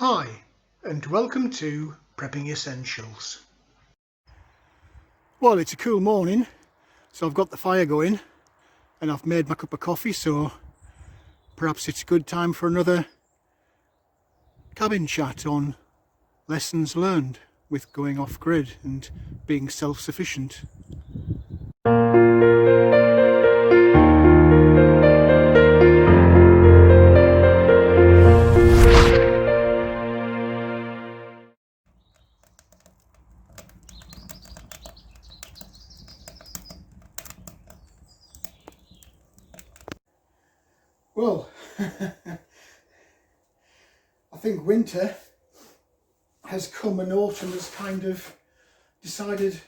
Hi, and welcome to Prepping Essentials. Well, it's a cool morning, so I've got the fire going and I've made my cup of coffee, so perhaps it's a good time for another cabin chat on lessons learned with going off grid and being self-sufficient. Well, I think winter has come and autumn has kind of decided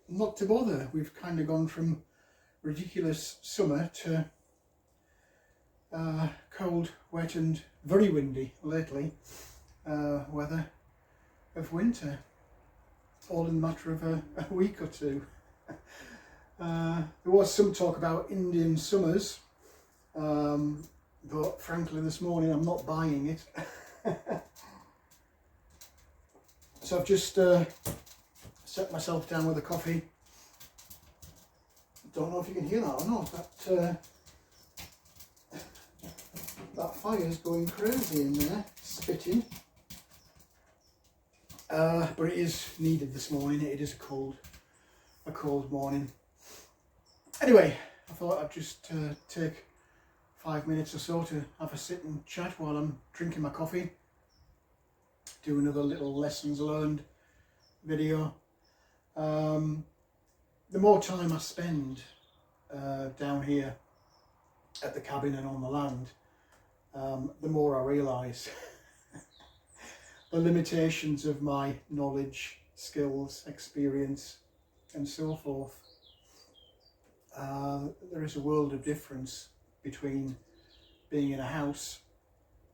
not to bother. We've kind of gone from ridiculous summer to cold, wet and very windy lately weather of winter, all in the matter of a week or two. There was some talk about Indian summers, but frankly this morning I'm not buying it. So I've just set myself down with a coffee. Don't know if you can hear that or not, that fire's going crazy in there, spitting. But it is needed this morning. It is a cold morning. Anyway, I thought I'd just take 5 minutes or so to have a sit and chat while I'm drinking my coffee. Do another little lessons learned video. The more time I spend down here at the cabin and on the land, the more I realise the limitations of my knowledge, skills, experience and so forth. There is a world of difference between being in a house.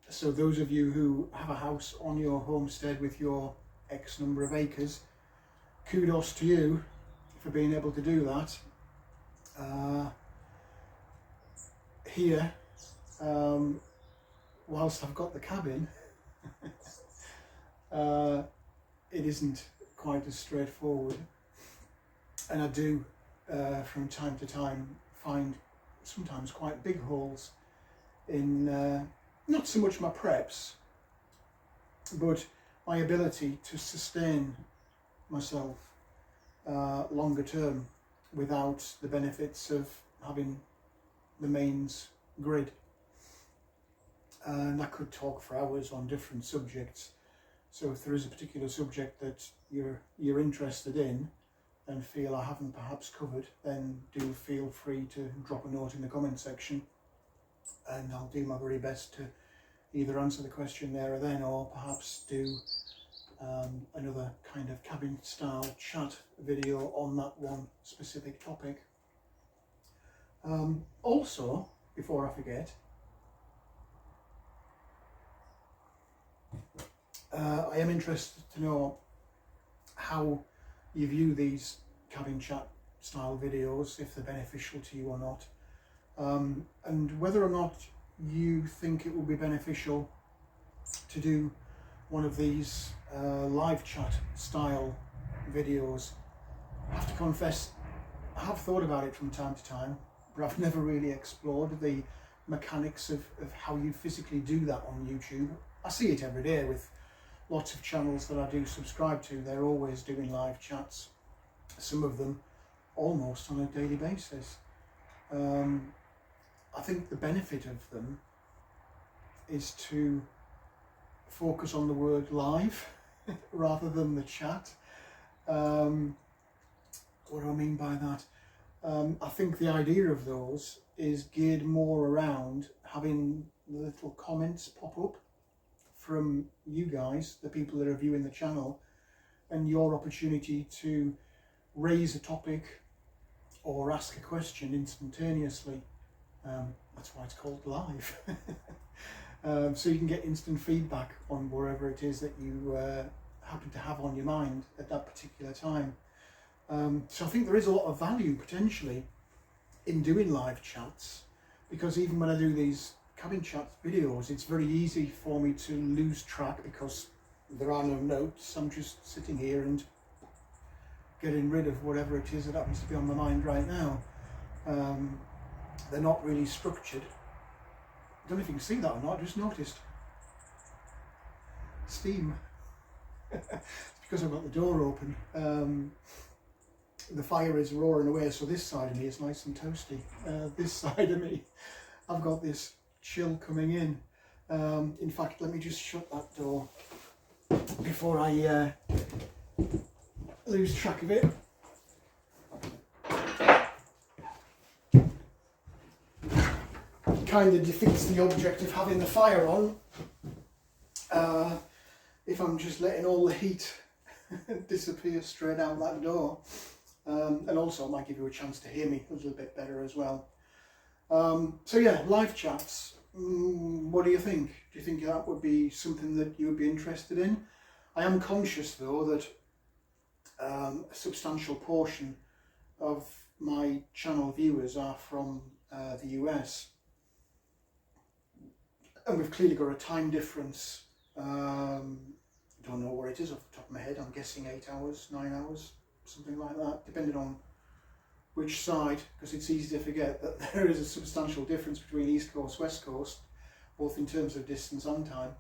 So those of you who have a house on your homestead with your X number of acres, kudos to you for being able to do that. Here, whilst I've got the cabin, it isn't quite as straightforward, and I do from time to time find sometimes quite big holes in not so much my preps, but my ability to sustain myself longer term without the benefits of having the mains grid. And I could talk for hours on different subjects, so if there is a particular subject that you're interested in and feel I haven't perhaps covered, then do feel free to drop a note in the comment section and I'll do my very best to either answer the question there or then, or perhaps do another kind of cabin style chat video on that one specific topic. Also, before I forget, I am interested to know how you view these cabin chat style videos, if they're beneficial to you or not, and whether or not you think it will be beneficial to do one of these live chat style videos. I have to confess, I have thought about it from time to time, but I've never really explored the mechanics of how you physically do that on YouTube. I see it every day with lots of channels that I do subscribe to. They're always doing live chats, some of them almost on a daily basis. I think the benefit of them is to focus on the word live rather than the chat. What do I mean by that? I think the idea of those is geared more around having little comments pop up from you guys, the people that are viewing the channel, and your opportunity to raise a topic or ask a question instantaneously. That's why it's called live. So you can get instant feedback on wherever it is that you happen to have on your mind at that particular time. So I think there is a lot of value potentially in doing live chats, because even when I do these cabin chat videos, it's very easy for me to lose track because there are no notes. I'm just sitting here and getting rid of whatever it is that happens to be on my mind right now. They're not really structured. I don't know if you can see that or not, I just noticed. Steam. It's because I've got the door open. The fire is roaring away, so this side of me is nice and toasty. This side of me, I've got this chill coming in. In fact, let me just shut that door before I lose track of it. Kind of defeats the object of having the fire on if I'm just letting all the heat disappear straight out that door. And also it might give you a chance to hear me a little bit better as well. So yeah, live chats. What do you think? Do you think that would be something that you would be interested in? I am conscious though that a substantial portion of my channel viewers are from the US. And we've clearly got a time difference. Don't know what it is off the top of my head. I'm guessing 8 hours, 9 hours, something like that, depending on which side, because it's easy to forget that there is a substantial difference between East Coast, West Coast, both in terms of distance and time.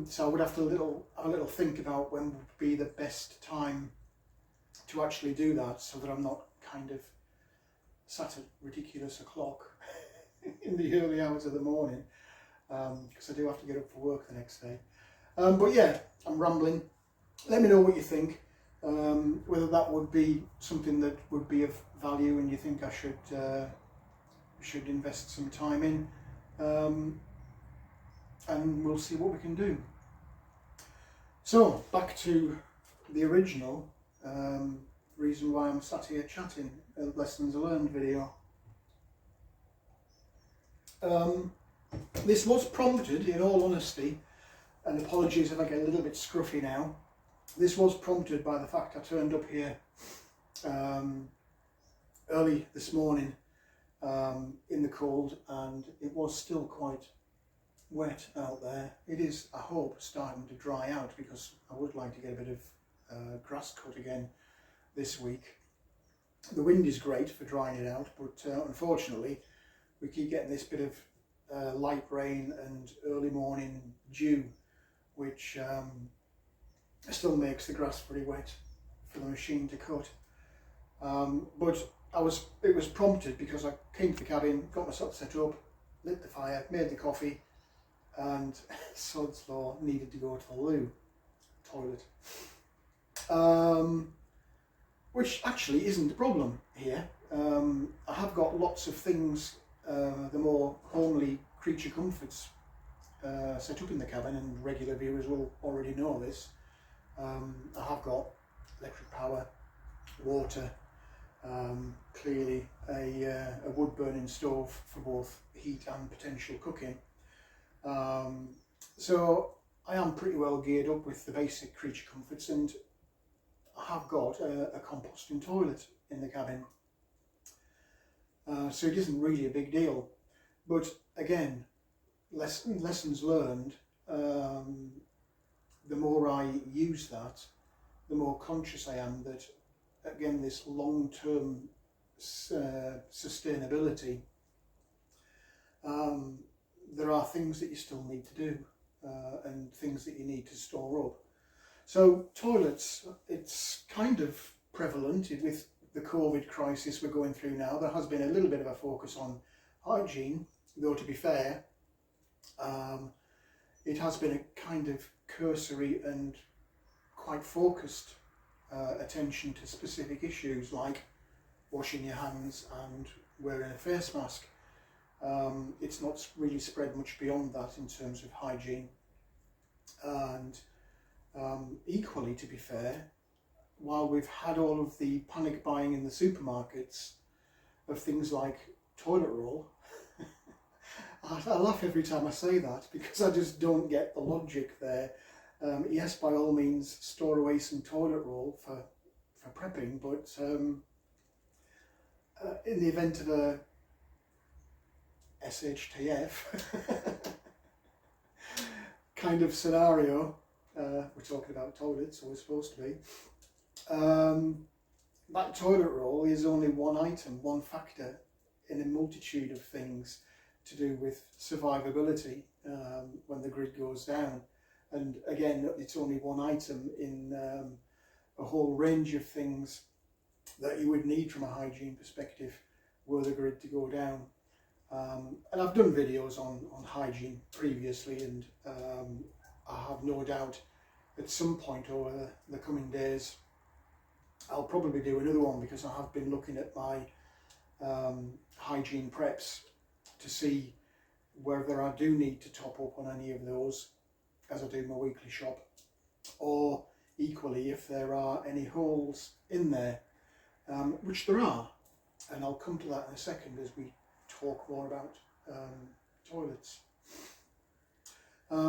So I would have to have a little think about when would be the best time to actually do that, so that I'm not kind of sat at ridiculous o'clock in the early hours of the morning, because I do have to get up for work the next day. But yeah, I'm rambling. Let me know what you think. Whether that would be something that would be of value and you think I should invest some time in, and we'll see what we can do. So back to the original reason why I'm sat here chatting, a lessons learned video. This was prompted, in all honesty, and apologies if I get a little bit scruffy now. This was prompted by the fact I turned up here early this morning in the cold, and it was still quite wet out there. It is, I hope, starting to dry out, because I would like to get a bit of grass cut again this week. The wind is great for drying it out, but unfortunately we keep getting this bit of light rain and early morning dew, which still makes the grass very wet for the machine to cut. But it was prompted because I came to the cabin, got myself set up, lit the fire, made the coffee, and sod's law, needed to go to the loo, toilet. Which actually isn't a problem here. I have got lots of things, the more homely creature comforts set up in the cabin, and regular viewers will already know this. I have got electric power, water, clearly a wood burning stove for both heat and potential cooking. So I am pretty well geared up with the basic creature comforts, and I have got a composting toilet in the cabin. So it isn't really a big deal. But again, lessons learned. The more I use that, the more conscious I am that, again, this long-term sustainability, there are things that you still need to do, and things that you need to store up. So toilets, it's kind of prevalent with the COVID crisis we're going through now. There has been a little bit of a focus on hygiene, though to be fair, it has been a kind of cursory and quite focused attention to specific issues like washing your hands and wearing a face mask. It's not really spread much beyond that in terms of hygiene. And equally, to be fair, while we've had all of the panic buying in the supermarkets of things like toilet roll, I laugh every time I say that, because I just don't get the logic there. Yes, by all means, store away some toilet roll for prepping, but in the event of SHTF kind of scenario. We're talking about toilets, so we're supposed to be. That toilet roll is only one item, one factor in a multitude of things to do with survivability when the grid goes down. And again, it's only one item in a whole range of things that you would need from a hygiene perspective were the grid to go down. And I've done videos on hygiene previously, and I have no doubt at some point over the coming days I'll probably do another one, because I have been looking at my hygiene preps to see whether I do need to top up on any of those as I do my weekly shop, or equally if there are any holes in there, which there are, and I'll come to that in a second as we talk more about toilets.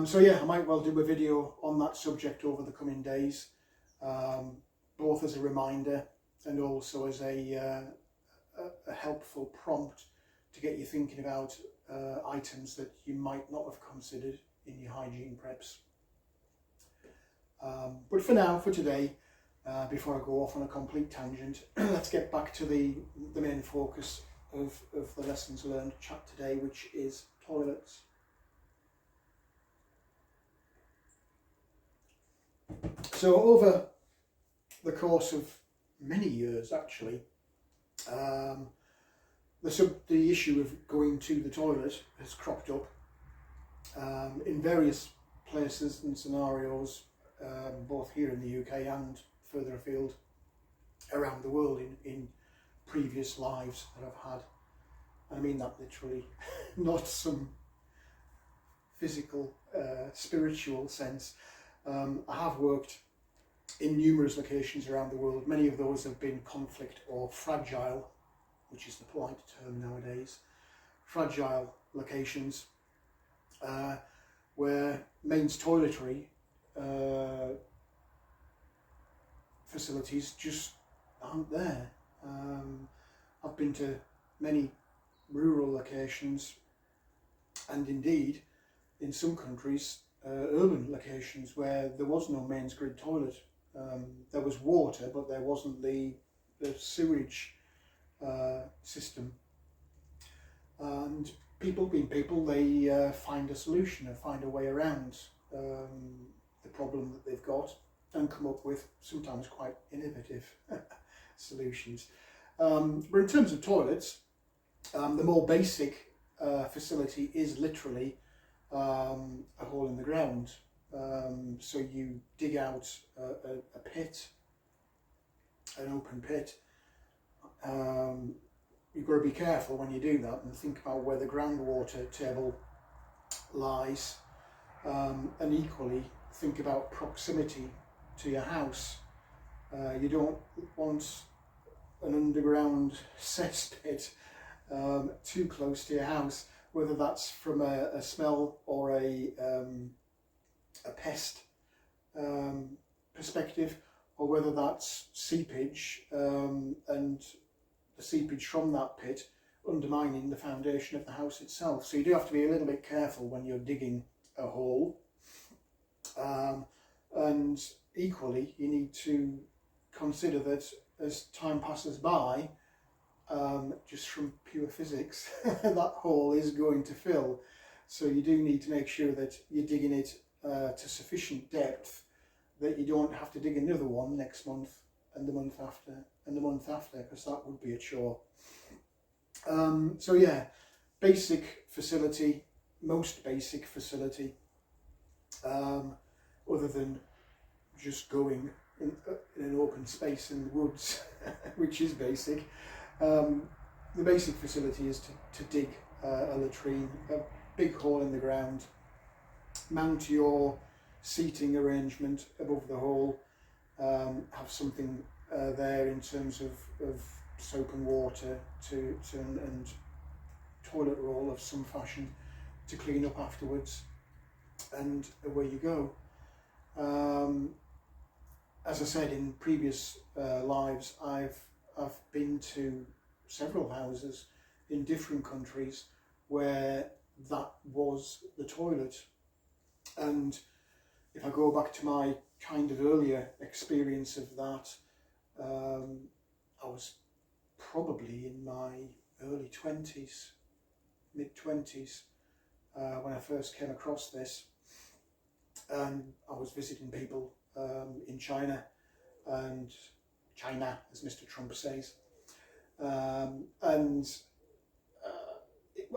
So yeah, I might well do a video on that subject over the coming days, both as a reminder and also as a helpful prompt to get you thinking about items that you might not have considered in your hygiene preps. But for now, for today, before I go off on a complete tangent, let's get back to the main focus of the lessons learned chat today, which is toilets. So over the course of many years, actually, the issue of going to the toilet has cropped up in various places and scenarios, both here in the UK and further afield around the world in previous lives that I've had. And I mean that literally, not some physical, spiritual sense. I have worked in numerous locations around the world. Many of those have been conflict or fragile, which is the polite term nowadays, fragile locations where mains toiletry facilities just aren't there. I've been to many rural locations, and indeed in some countries urban locations where there was no mains grid toilet. There was water, but there wasn't the sewage system. And people being people, they find a solution and find a way around the problem that they've got and come up with sometimes quite innovative solutions. But in terms of toilets, the more basic facility is literally a hole in the ground. So you dig out a pit, an open pit. You've got to be careful when you do that and think about where the groundwater table lies, and equally think about proximity to your house. You don't want an underground cesspit too close to your house, whether that's from a smell or a pest perspective, or whether that's seepage and the seepage from that pit undermining the foundation of the house itself. So you do have to be a little bit careful when you're digging a hole, and equally you need to consider that as time passes by, just from pure physics, that hole is going to fill. So you do need to make sure that you're digging it to sufficient depth that you don't have to dig another one next month and the month after and the month after, because that would be a chore. So yeah, basic facility, most basic facility, other than just going in an open space in the woods, which is basic. The basic facility is to dig a latrine, a big hole in the ground, mount your seating arrangement above the hole, have something there in terms of soap and water and toilet roll of some fashion to clean up afterwards, and away you go. As I said in previous lives, I've been to several houses in different countries where that was the toilet. And if I go back to my kind of earlier experience of that, I was probably in my early 20s, mid-20s, when I first came across this. And I was visiting people in China, and China, as Mr. Trump says. And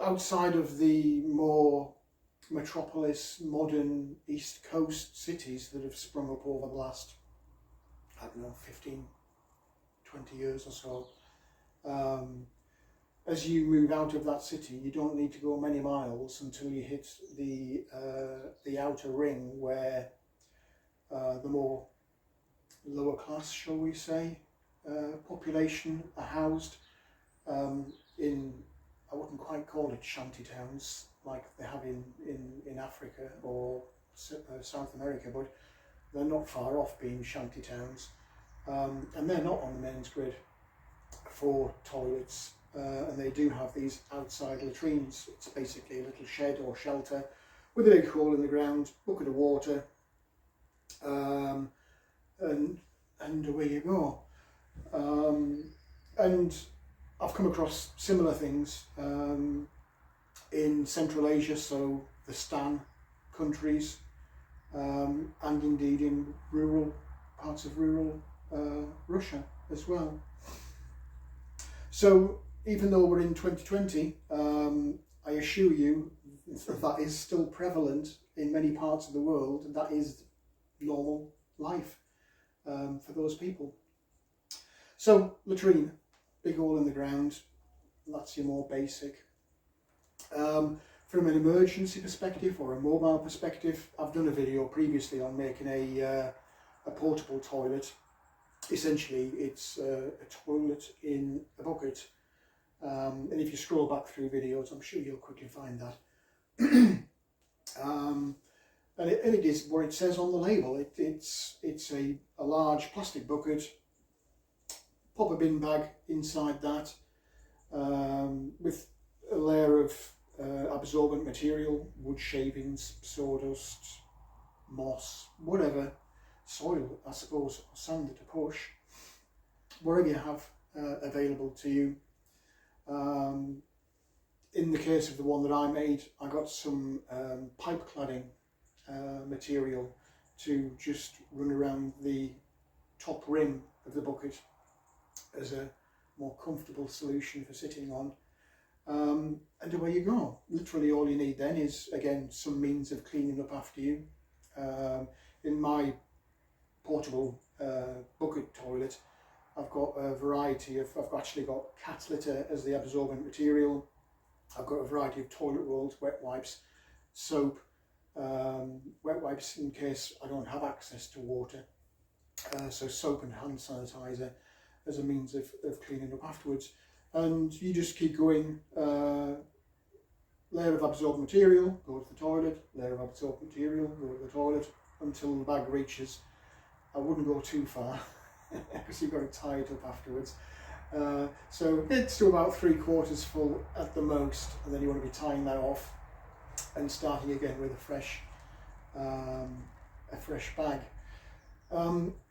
outside of the more metropolis, modern East Coast cities that have sprung up over the last, I don't know, 15, 20 years or so, as you move out of that city, you don't need to go many miles until you hit the outer ring, where the more lower class, shall we say, population are housed in, I wouldn't quite call it shanty towns like they have in Africa or South America, but they're not far off being shanty towns, and they're not on the mains grid for toilets, and they do have these outside latrines. It's basically a little shed or shelter with a big hole in the ground, bucket of water, and away you go. And I've come across similar things in Central Asia, so the Stan countries, and indeed in rural parts of rural Russia as well. So even though we're in 2020, I assure you that is still prevalent in many parts of the world, and that is normal life for those people. So latrine, big hole in the ground, that's your more basic. From an emergency perspective or a mobile perspective, I've done a video previously on making a portable toilet. Essentially, it's a toilet in a bucket, and if you scroll back through videos, I'm sure you'll quickly find that. And it is what it says on the label. It's a large plastic bucket. Pop a bin bag inside that, with a layer of absorbent material, wood shavings, sawdust, moss, whatever, soil, I suppose, or sand at a push, wherever you have available to you. In the case of the one that I made, I got some pipe cladding material to just run around the top rim of the bucket as a more comfortable solution for sitting on. And away you go. Literally all you need then is, again, some means of cleaning up after you. In my portable bucket toilet, I've got a variety of, I've actually got cat litter as the absorbent material. I've got a variety of toilet rolls, wet wipes, soap, wet wipes in case I don't have access to water. So soap and hand sanitizer as a means of cleaning up afterwards. And you just keep going, layer of absorbed material, go to the toilet, layer of absorbed material, go to the toilet, until the bag reaches, I wouldn't go too far, because you've got to tie it up afterwards. So it's to about 3/4 full at the most, and then you want to be tying that off and starting again with a fresh bag.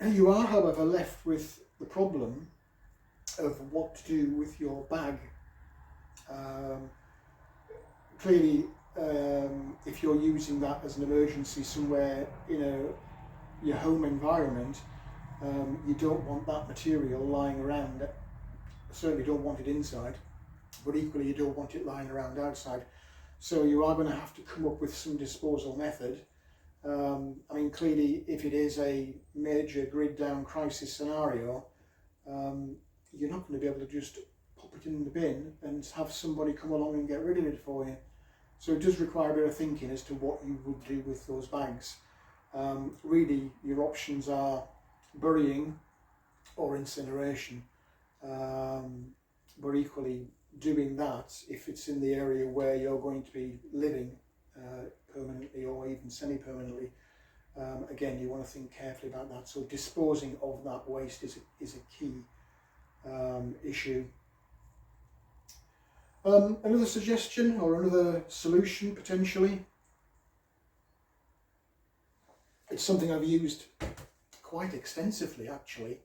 You are, however, left with the problem of what to do with your bag. Clearly, if you're using that as an emergency somewhere in your home environment, you don't want that material lying around. Certainly don't want it inside, but equally you don't want it lying around outside. So you are going to have to come up with some disposal method. I mean, clearly, if it is a major grid down crisis scenario, you're not going to be able to just pop it in the bin and have somebody come along and get rid of it for you. So it does require a bit of thinking as to what you would do with those bags. Really, your options are burying or incineration. But equally, doing that, if it's in the area where you're going to be living permanently or even semi-permanently, again, you want to think carefully about that. So disposing of that waste is a key issue. Another suggestion or another solution potentially, it's something I've used quite extensively actually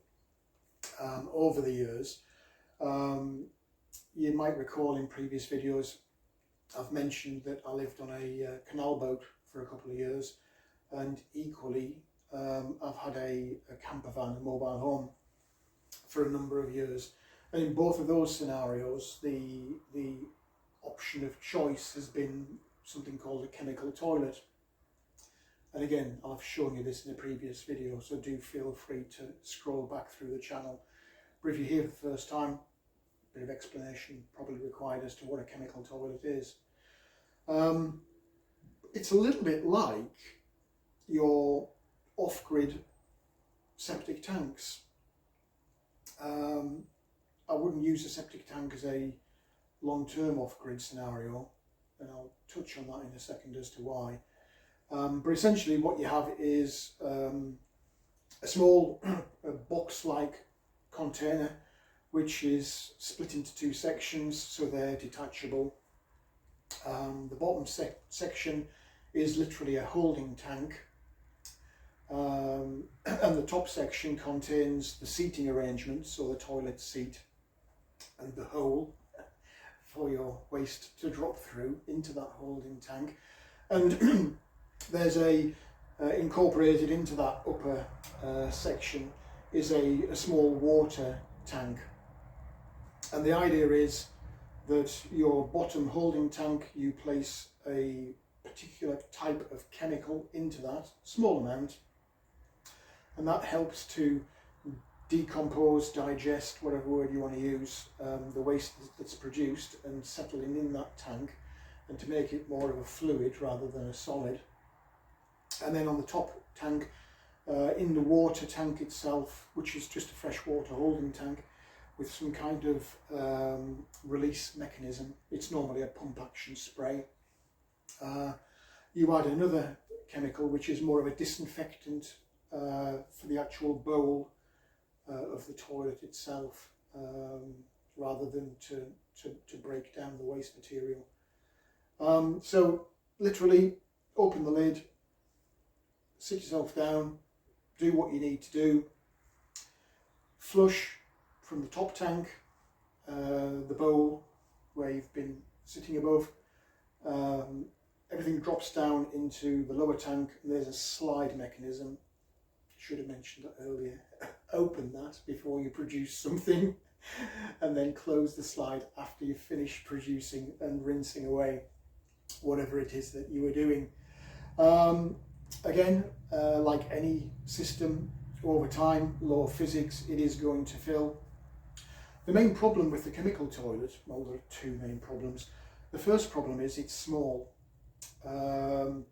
over the years. You might recall in previous videos I've mentioned that I lived on a canal boat for a couple of years, and equally I've had a camper van, a mobile home, for a number of years. And in both of those scenarios, the option of choice has been something called a chemical toilet. And again, I've shown you this in a previous video, so do feel free to scroll back through the channel. But if you're here for the first time, a bit of explanation probably required as to what a chemical toilet is. It's a little bit like your off-grid septic tanks. I wouldn't use a septic tank as a long-term off-grid scenario, and I'll touch on that in a second as to why. But essentially what you have is a small box-like container which is split into two sections, so they're detachable. The bottom section is literally a holding tank, and the top section contains the seating arrangement, so the toilet seat and the hole for your waste to drop through into that holding tank. And there's incorporated into that upper section is a small water tank. And the idea is that your bottom holding tank, you place a particular type of chemical into that, small amount, and that helps to decompose, digest, whatever word you want to use, the waste that's produced and settling in that tank, and to make it more of a fluid rather than a solid. And then on the top tank, in the water tank itself, which is just a freshwater holding tank with some kind of release mechanism, it's normally a pump action spray, you add another chemical which is more of a disinfectant for the actual bowl of the toilet itself, rather than to break down the waste material. So literally open the lid, sit yourself down, do what you need to do, flush from the top tank the bowl where you've been sitting above. Everything drops down into the lower tank, and there's a slide mechanism. Should have mentioned that earlier. Open that before you produce something, and then close the slide after you've finished producing and rinsing away whatever it is that you were doing. Again, like any system, over time, law of physics, it is going to fill. The main problem with the chemical toilet, well, there are two main problems. The first problem is it's small. One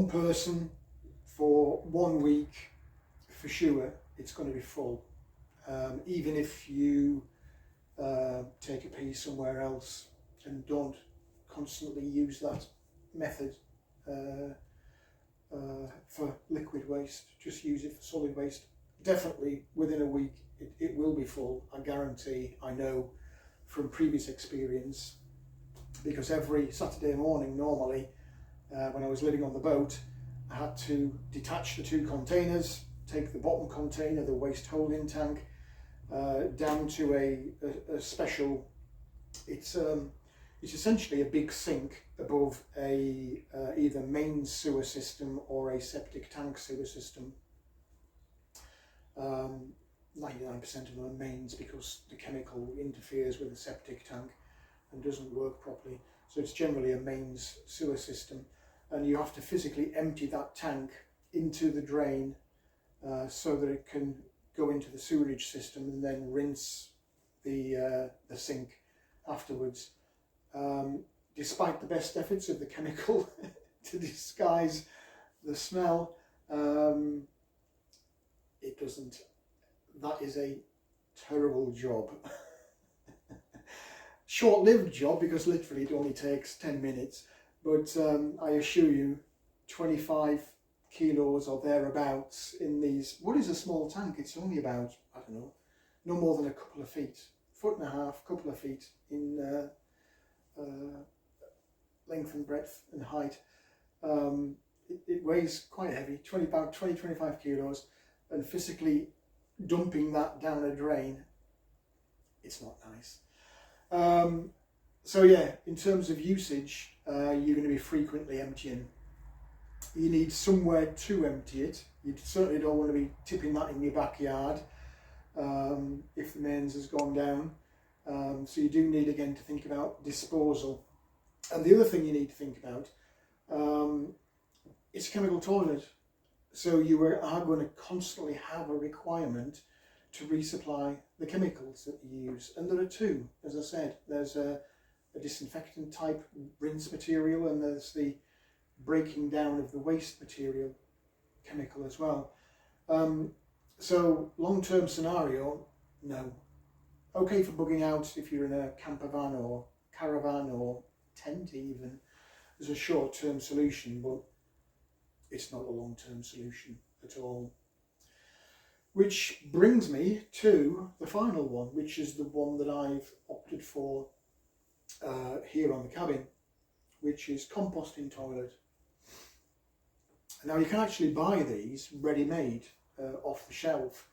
person for 1 week, for sure, it's going to be full. Even if you take a pee somewhere else and don't constantly use that method for liquid waste, just use it for solid waste. Definitely within a week it will be full, I guarantee. I know from previous experience, because every Saturday morning normally when I was living on the boat, I had to detach the two containers, take the bottom container, the waste holding tank, down to a special, it's essentially a big sink above a either main sewer system or a septic tank sewer system. 99% of them are mains, because the chemical interferes with the septic tank and doesn't work properly. So it's generally a mains sewer system, and you have to physically empty that tank into the drain so that it can go into the sewerage system and then rinse the sink afterwards. Despite the best efforts of the chemical to disguise the smell, it doesn't. That is a terrible job. Short-lived job, because literally it only takes 10 minutes, but I assure you 25 kilos or thereabouts in these, what is a small tank? It's only about, I don't know, no more than a couple of feet, 1.5 foot, couple of feet in length and breadth and height. It weighs quite heavy, about 20-25 kilos, and physically dumping that down a drain, it's not nice. So yeah, in terms of usage, you're going to be frequently emptying. You need somewhere to empty it. You certainly don't want to be tipping that in your backyard if the mains has gone down. So you do need, again, to think about disposal. And the other thing you need to think about is chemical toilet. So you are going to constantly have a requirement to resupply the chemicals that you use. And there are two, as I said. There's a disinfectant type rinse material, and there's the breaking down of the waste material chemical as well. So long-term scenario, no. Okay for bugging out if you're in a camper van or caravan or tent even, as a short-term solution, but it's not a long-term solution at all. Which brings me to the final one, which is the one that I've opted for here on the cabin, which is composting toilet. Now you can actually buy these ready-made off the shelf,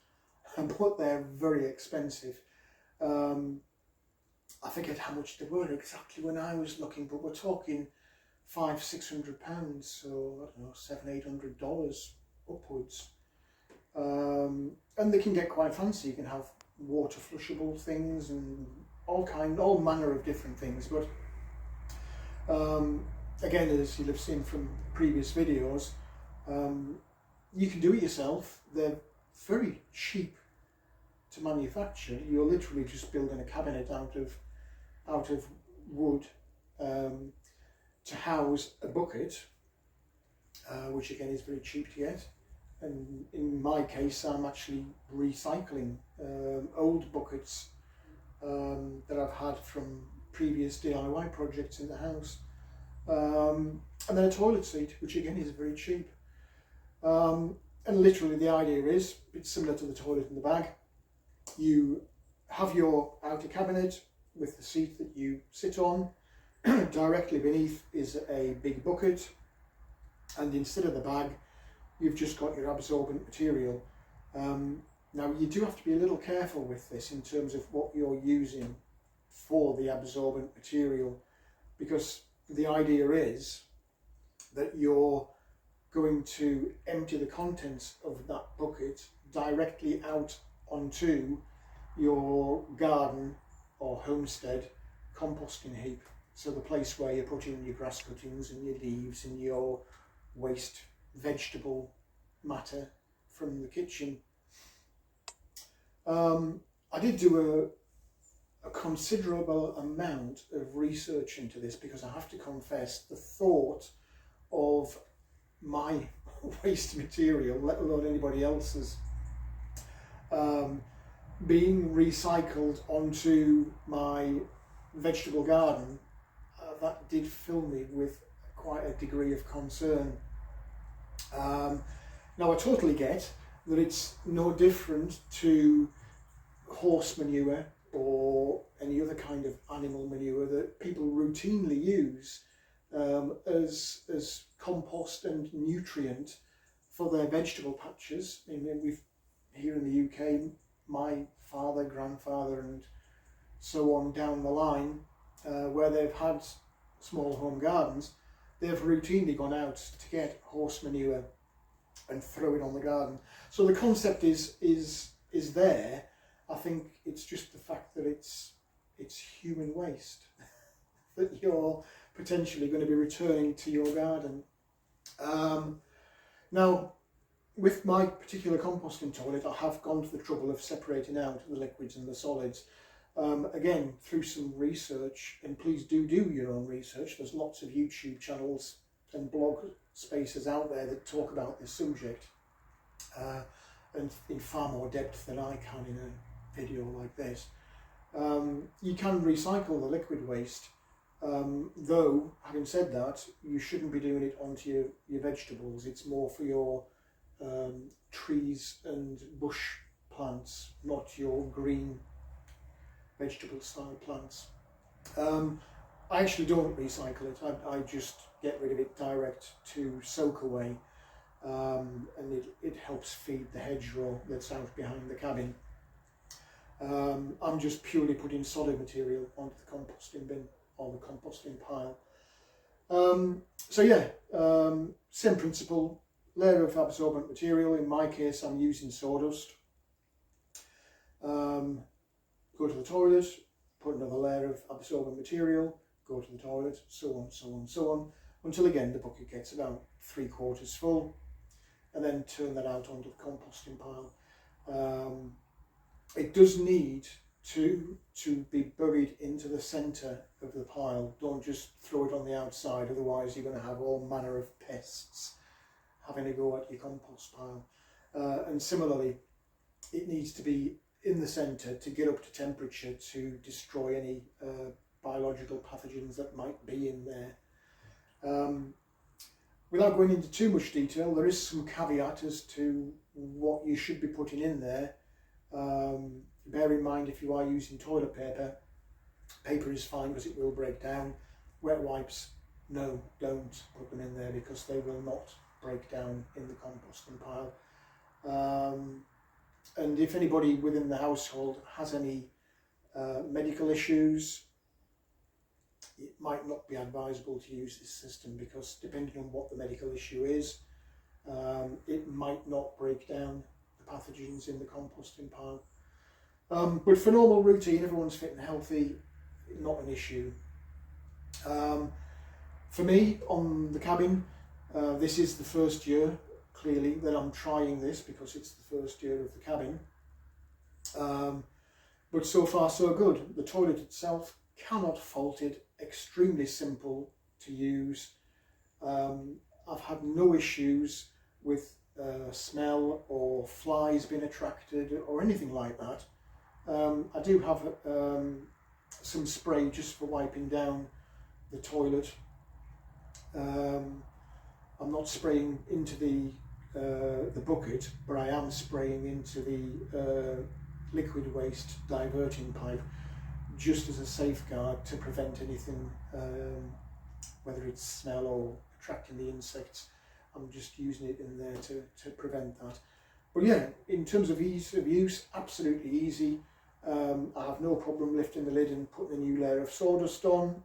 but they're very expensive. I forget how much they were exactly when I was looking, but we're talking £500-600, so I don't know, $700-800 upwards. And they can get quite fancy. You can have water flushable things and all manner of different things. But again, as you'll have seen from previous videos, you can do it yourself. They're very cheap to manufacture. You're literally just building a cabinet out of wood to house a bucket, which again is very cheap to get. And in my case, I'm actually recycling old buckets that I've had from previous DIY projects in the house. And then a toilet seat, which again is very cheap. And literally the idea is, it's similar to the toilet in the bag. You have your outer cabinet with the seat that you sit on. Directly beneath is a big bucket, and instead of the bag, you've just got your absorbent material. Now you do have to be a little careful with this in terms of what you're using for the absorbent material, because the idea is that you're going to empty the contents of that bucket directly out onto your garden or homestead composting heap. So the place where you're putting your grass cuttings and your leaves and your waste vegetable matter from the kitchen. I did do a considerable amount of research into this, because I have to confess, the thought of my waste material, let alone anybody else's, being recycled onto my vegetable garden, that did fill me with quite a degree of concern. Now I totally get that it's no different to horse manure or any other kind of animal manure that people routinely use as compost and nutrient for their vegetable patches. I mean, we've here in the UK, my father, grandfather and so on down the line, where they've had small home gardens, they've routinely gone out to get horse manure and throw it on the garden. So the concept is there. I think it's just the fact that it's human waste that you're potentially going to be returning to your garden. Now, with my particular composting toilet, I have gone to the trouble of separating out the liquids and the solids. Again, through some research, and please do your own research. There's lots of YouTube channels and blog spaces out there that talk about this subject, and in far more depth than I can in a video like this. You can recycle the liquid waste, though, having said that, you shouldn't be doing it onto your vegetables. It's more for your trees and bush plants, not your green vegetable style plants. I actually don't recycle it. I just get rid of it direct to soak away, and it helps feed the hedgerow that's out behind the cabin. I'm just purely putting solid material onto the composting bin or the composting pile. So yeah, same principle, layer of absorbent material. In my case, I'm using sawdust. Go to the toilet, put another layer of absorbent material, go to the toilet, so on, so on, so on, until again the bucket gets about 3/4 full, and then turn that out onto the composting pile. It does need to be buried into the centre of the pile. Don't just throw it on the outside, otherwise you're going to have all manner of pests having a go at your compost pile. And similarly, it needs to be in the centre to get up to temperature to destroy any biological pathogens that might be in there. Without going into too much detail, there is some caveat as to what you should be putting in there. Bear in mind, if you are using toilet paper, paper is fine because it will break down. Wet wipes, no, don't put them in there because they will not break down in the composting pile. And if anybody within the household has any medical issues, it might not be advisable to use this system, because depending on what the medical issue is, it might not break down the pathogens in the composting pile. But for normal routine, everyone's fit and healthy, not an issue. For me, on the cabin, this is the first year, clearly, that I'm trying this, because it's the first year of the cabin. But so far so good. The toilet itself, cannot fault it, extremely simple to use. I've had no issues with smell or flies being attracted or anything like that. I do have some spray just for wiping down the toilet. I'm not spraying into the bucket, but I am spraying into the liquid waste diverting pipe, just as a safeguard to prevent anything, whether it's smell or attracting the insects. I'm just using it in there to prevent that. But yeah, in terms of ease of use, absolutely easy. I have no problem lifting the lid and putting a new layer of sawdust on.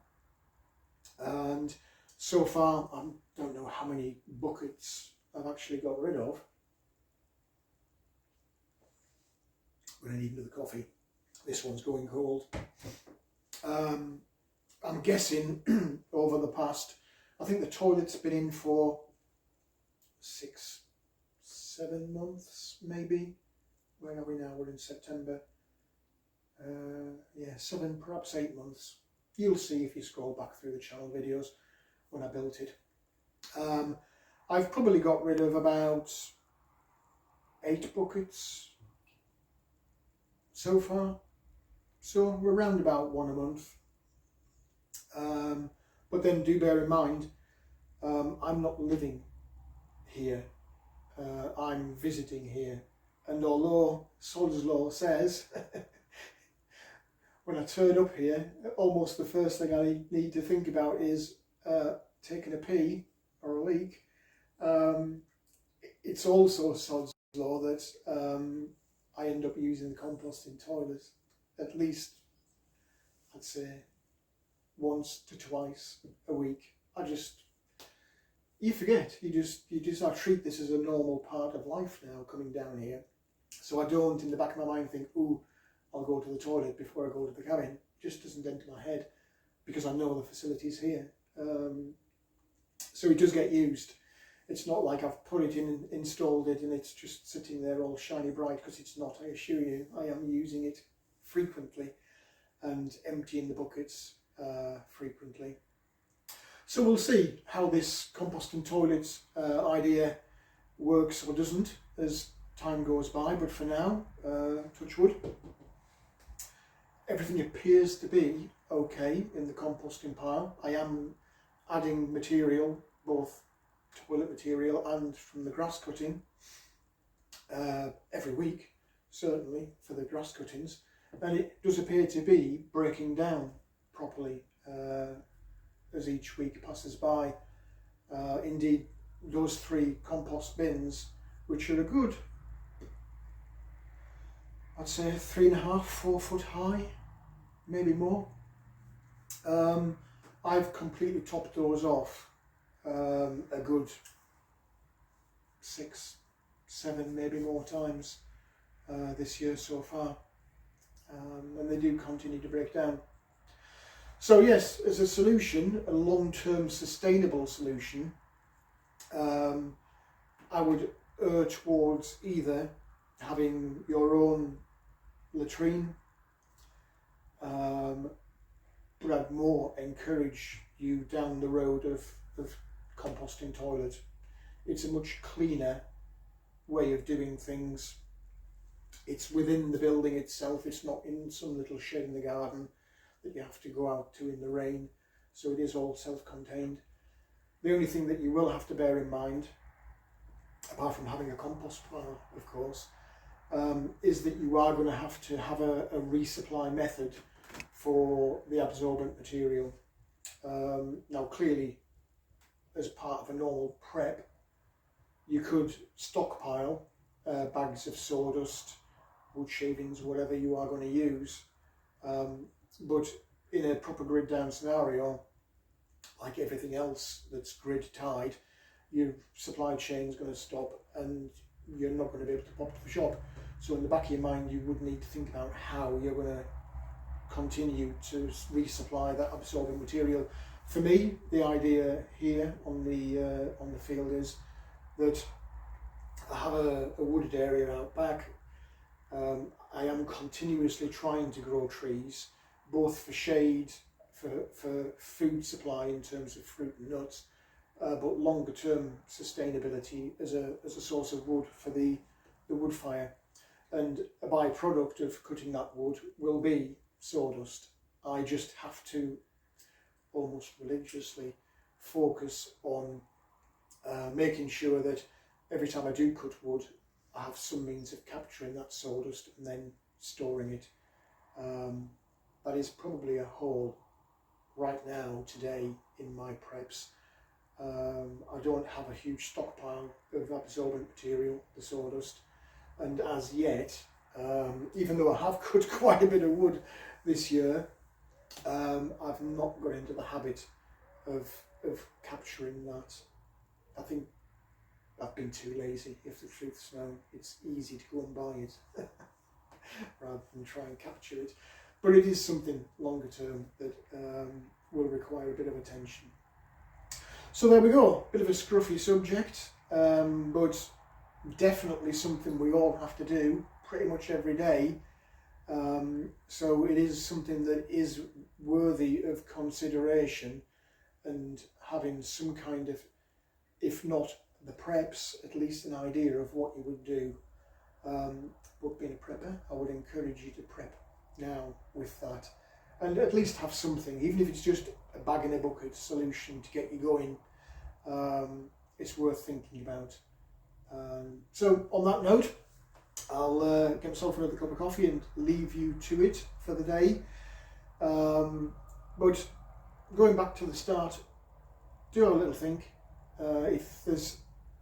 And so far, I don't know how many buckets I've actually got rid of. When I need another coffee. This one's going cold. I'm guessing over the past, I think the toilet's been in for 6-7 months, maybe. Where are we now? We're in September. Yeah, 7, perhaps 8 months. You'll see if you scroll back through the channel videos when I built it. I've probably got rid of about 8 buckets so far. So we're around about 1 a month. But then do bear in mind, I'm not living here. I'm visiting here. And although Sod's Law says when I turn up here, almost the first thing I need to think about is taking a pee or a leak, it's also Sod's Law that I end up using the composting toilet at least, I'd say, once to twice a week. You forget, you just I treat this as a normal part of life now, coming down here. So I don't in the back of my mind think, ooh, I'll go to the toilet before I go to the cabin. It just doesn't enter my head, because I know the facility's here. So it does get used. It's not like I've put it in, installed it, and it's just sitting there all shiny bright, because it's not, I assure you. I am using it frequently and emptying the buckets frequently. So we'll see how this composting toilet idea works or doesn't as time goes by, but for now, touch wood, everything appears to be okay in the composting pile. I am adding material, both toilet material and from the grass cutting, every week, certainly for the grass cuttings, and it does appear to be breaking down properly. as each week passes by. Indeed, those 3 compost bins, which are a good, I'd say 3.5, 4 foot high, maybe more. I've completely topped those off a good 6, 7, maybe more times this year so far, and they do continue to break down. So yes, as a solution, a long-term sustainable solution, I would err towards either having your own latrine, but I'd more encourage you down the road of composting toilet. It's a much cleaner way of doing things. It's within the building itself, it's not in some little shed in the garden that you have to go out to in the rain, so it is all self-contained. The only thing that you will have to bear in mind, apart from having a compost pile of course, is that you are going to have a resupply method for the absorbent material. Now clearly, as part of a normal prep, you could stockpile bags of sawdust, wood shavings, whatever you are going to use, but in a proper grid down scenario, like everything else that's grid tied, your supply chain is going to stop and you're not going to be able to pop to the shop. So in the back of your mind, you would need to think about how you're going to continue to resupply that absorbing material. For me, the idea here on the field is that I have a wooded area out back. I am continuously trying to grow trees, both for shade, for food supply in terms of fruit and nuts, but longer term sustainability as a source of wood for the wood fire. And a byproduct of cutting that wood will be sawdust. I just have to almost religiously focus on making sure that every time I do cut wood, I have some means of capturing that sawdust and then storing it. That is probably a hole right now, today, in my preps. I don't have a huge stockpile of absorbent material, the sawdust, and as yet, even though I have cut quite a bit of wood this year, I've not got into the habit of capturing that. I think I've been too lazy, if the truth's known. It's easy to go and buy it rather than try and capture it. But it is something longer term that will require a bit of attention. So there we go, bit of a scruffy subject, but definitely something we all have to do pretty much every day. So it is something that is worthy of consideration and having some kind of, if not the preps, at least an idea of what you would do. But being a prepper, I would encourage you to prep now with that, and at least have something, even if it's just a bag in a bucket solution to get you going. It's worth thinking about. So on that note, I'll get myself another cup of coffee and leave you to it for the day. But going back to the start, do have a little think. If there's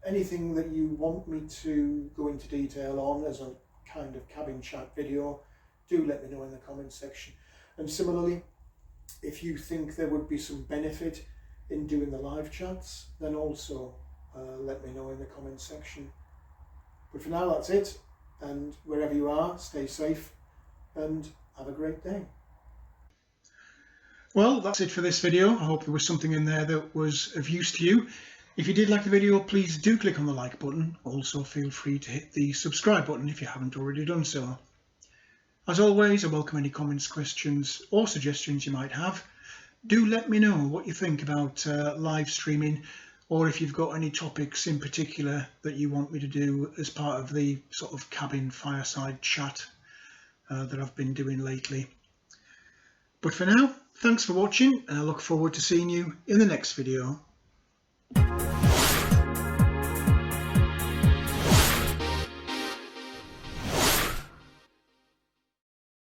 anything that you want me to go into detail on as a kind of cabin chat video, do let me know in the comments section. And similarly, if you think there would be some benefit in doing the live chats, then also let me know in the comments section. But for now, that's it. And wherever you are, stay safe and have a great day. Well, that's it for this video. I hope there was something in there that was of use to you. If you did like the video, please do click on the like button. Also feel free to hit the subscribe button if you haven't already done so. As always, I welcome any comments, questions or suggestions you might have. Do let me know what you think about live streaming, or if you've got any topics in particular that you want me to do as part of the sort of cabin fireside chat that I've been doing lately. But for now, thanks for watching, and I look forward to seeing you in the next video.